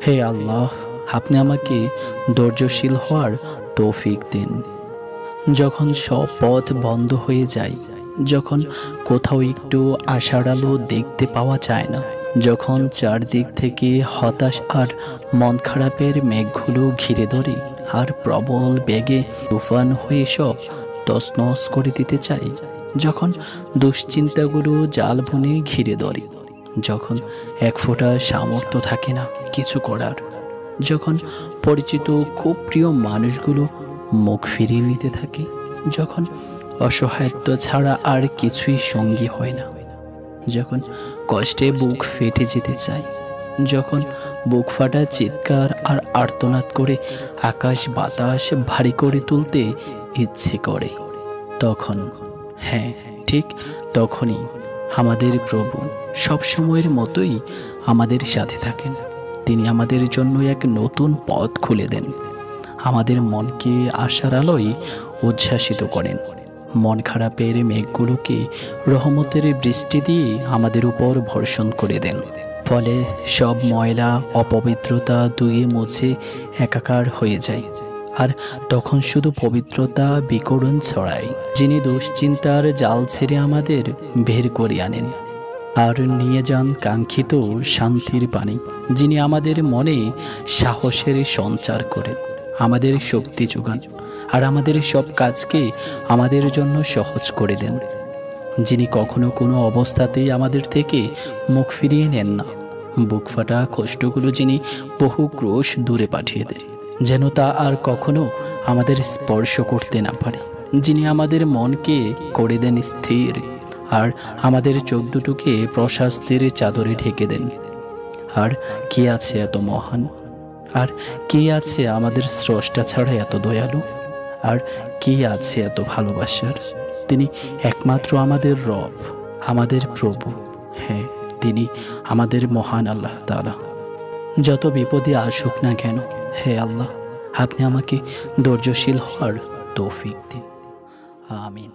হে আল্লাহ, আপনি আমাকে ধৈর্যশীল হওয়ার তৌফিক দিন। যখন সব পথ বন্ধ হয়ে যায়, যখন কোথাও একটু আশার আলো দেখতে পাওয়া যায় না, যখন চারদিক থেকে হতাশ আর মন খারাপের মেঘগুলো ঘিরে ধরে আর প্রবল বেগে তুফান হয়ে সব তছনছ করে দিতে চাই, যখন দুশ্চিন্তাগুলো জাল বুনে ঘিরে ধরে, যখন এক ফোঁটা সামর্থ্য থাকে না কিছু করার, যখন পরিচিত খুব প্রিয় মানুষগুলো মুখ ফিরিয়ে নিতে থাকে, যখন অসহায়ত্ব ছাড়া আর কিছুই সঙ্গী হয় না, যখন কষ্টে বুক ফেটে যেতে চায়, যখন বুক ফাটা চিৎকার আর আর্তনাদ করে আকাশ বাতাস ভারী করে তুলতে ইচ্ছে করে, তখন, হ্যাঁ ঠিক তখনই আমাদের প্রভু সব সময়ের মতোই আমাদের সাথে থাকেন। তিনি আমাদের জন্য এক নতুন পথ খুলে দেন, আমাদের মনকে আশার আলোয় উচ্ছ্বাসিত করেন, মন খারাপের মেঘগুলোকে রহমতের বৃষ্টি দিয়ে আমাদের উপর বর্ষণ করে দেন। ফলে সব ময়লা অপবিত্রতা ধুয়ে মুছে একাকার হয়ে যায়, আর তখন শুধু পবিত্রতা বিকরণ ছড়ায়। যিনি দুশ্চিন্তার জাল ছেড়ে আমাদের বের করে আনেন আর নিয়ে যান কাঙ্ক্ষিত শান্তির পানি, যিনি আমাদের মনে সাহসের সঞ্চার করেন, আমাদের শক্তি যোগান আর আমাদের সব কাজকে আমাদের জন্য সহজ করে দেন, যিনি কখনো কোনো অবস্থাতেই আমাদের থেকে মুখ ফিরিয়ে নেন না, বুক ফাটা কষ্টগুলো যিনি বহু ক্রোশ দূরে পাঠিয়ে দেন, যেন তা আর কখনো আমাদের স্পর্শ করতে না পারে, যিনি আমাদের মনকে করে দেন স্থির আর আমাদের চোখ দুটোকে প্রশান্তির চাদরে ঢেকে দেন। আর কে আছে এত মহান, আর কে আছে আমাদের স্রষ্টা ছাড়া এত দয়ালু, আর কে আছে এত ভালোবাসার? তিনি একমাত্র আমাদের রব, আমাদের প্রভু। হ্যাঁ, তিনি আমাদের মহান আল্লাহ তাআলা। যত বিপদে আসুক না কেন, হে আল্লাহ, আপনি আমাকে ধৈর্যশীল হওয়ার তৌফিক দিন। আমিন।